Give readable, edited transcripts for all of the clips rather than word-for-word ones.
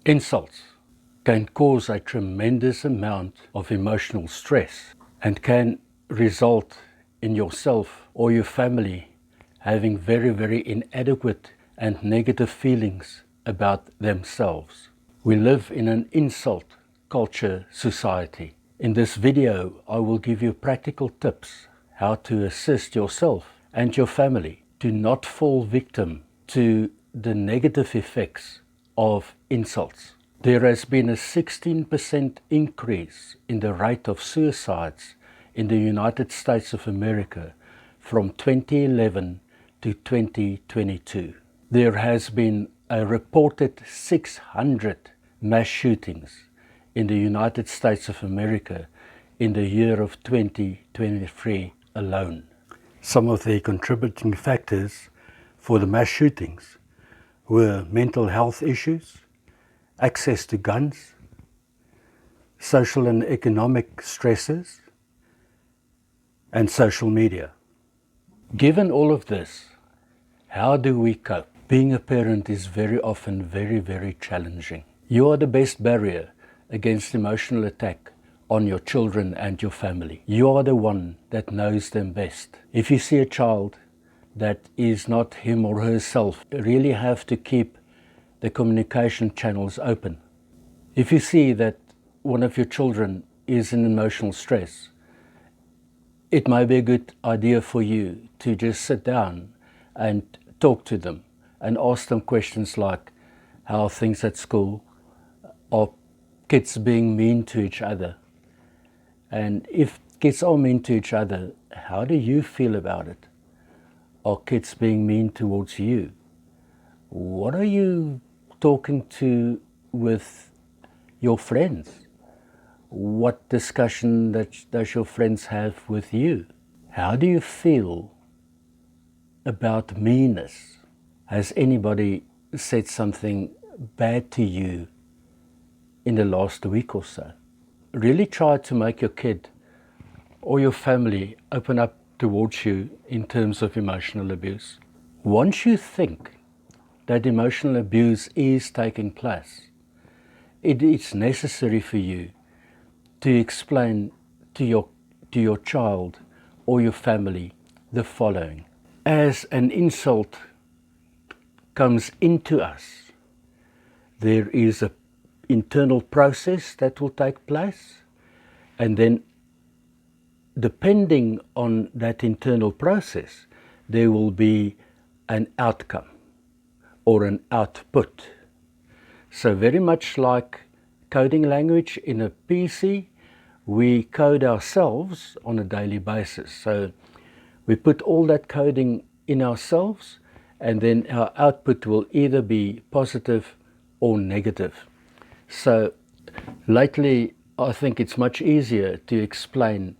Insults can cause a tremendous amount of emotional stress and can result in yourself or your family having very, very inadequate and negative feelings about themselves. We live in an insult culture society. In this video, I will give you practical tips how to assist yourself and your family to not fall victim to the negative effects of insults. There has been a 16% increase in the rate of suicides in the United States of America from 2011 to 2022. There has been a reported 600 mass shootings in the United States of America in the year of 2023 alone. Some of the contributing factors for the mass shootings were mental health issues, access to guns, social and economic stresses, and social media. Given all of this, how do we cope? Being a parent is very often very, very challenging. You are the best barrier against emotional attack on your children and your family. You are the one that knows them best. If you see a child that is not him or herself, you really have to keep the communication channels open. If you see that one of your children is in emotional stress, it may be a good idea for you to just sit down and talk to them and ask them questions like, how are things at school? Are kids being mean to each other? And if kids are mean to each other, how do you feel about it? Are kids being mean towards you? What are you talking to with your friends? What discussion does your friends have with you? How do you feel about meanness? Has anybody said something bad to you in the last week or so? Really try to make your kid or your family open up towards you in terms of emotional abuse. Once you think that emotional abuse is taking place, it is necessary for you to explain to your child or your family the following. As an insult comes into us, there is an internal process that will take place, and then depending on that internal process, there will be an outcome or an output. So very much like coding language in a PC, we code ourselves on a daily basis. So we put all that coding in ourselves, and then our output will either be positive or negative. So lately, I think it's much easier to explain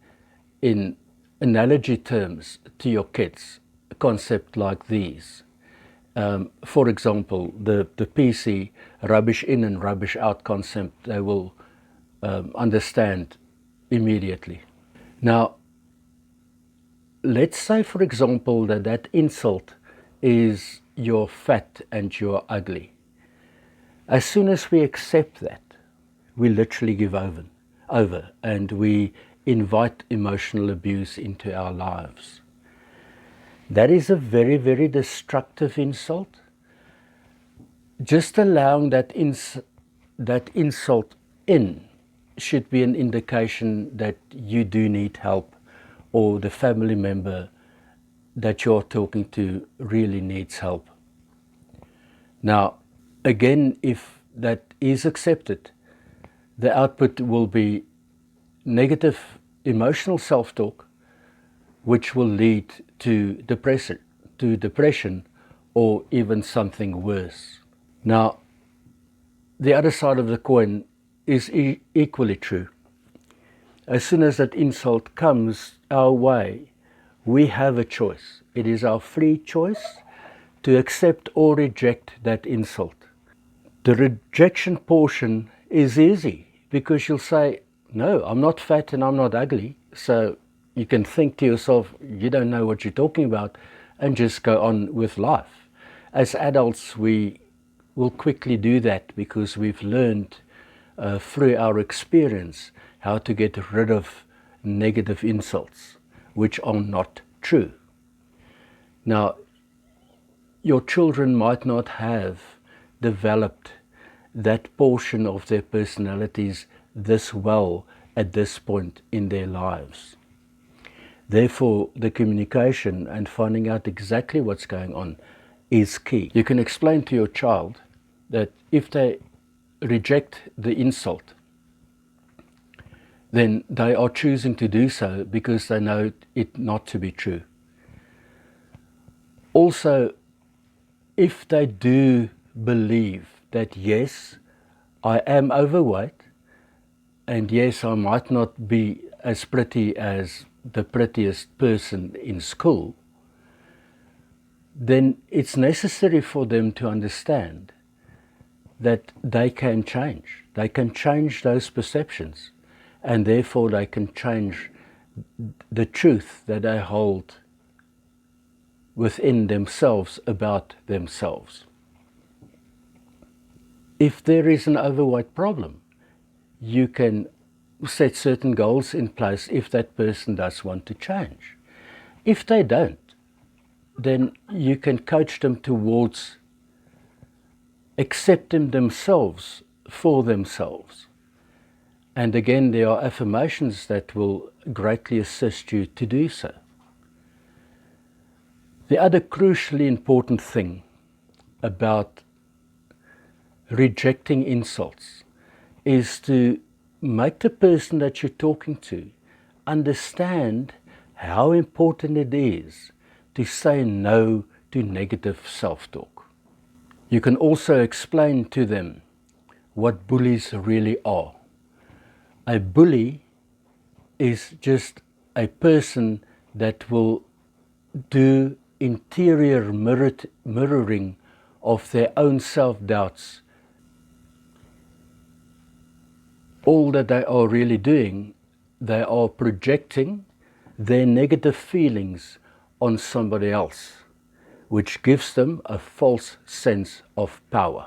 in analogy terms to your kids a concept like these. For example, the PC rubbish in and rubbish out concept, they will understand immediately. Now, let's say, for example, that insult is you're fat and you're ugly. As soon as we accept that, we literally give over and we invite emotional abuse into our lives. That is a very, very destructive insult. Just allowing that insult in should be an indication that you do need help, or the family member that you're talking to really needs help. Now, again, if that is accepted, the output will be negative emotional self-talk, which will lead to depression or even something worse. Now, the other side of the coin is equally true. As soon as that insult comes our way, we have a choice. It is our free choice to accept or reject that insult. The rejection portion is easy because you'll say, no, I'm not fat and I'm not ugly. So you can think to yourself, you don't know what you're talking about, and just go on with life. As adults, we will quickly do that because we've learned through our experience how to get rid of negative insults, which are not true. Now, your children might not have developed that portion of their personalities this well at this point in their lives. Therefore, the communication and finding out exactly what's going on is key. You can explain to your child that if they reject the insult, then they are choosing to do so because they know it not to be true. Also, if they do believe that yes, I am overweight, and yes, I might not be as pretty as the prettiest person in school, then it's necessary for them to understand that they can change. They can change those perceptions, and therefore they can change the truth that they hold within themselves about themselves. If there is an overweight problem, you can set certain goals in place if that person does want to change. If they don't, then you can coach them towards accepting themselves for themselves. And again, there are affirmations that will greatly assist you to do so. The other crucially important thing about rejecting insults is to make the person that you're talking to understand how important it is to say no to negative self-talk. You can also explain to them what bullies really are. A bully is just a person that will do interior mirroring of their own self-doubts. All that they are really doing, they are projecting their negative feelings on somebody else, which gives them a false sense of power.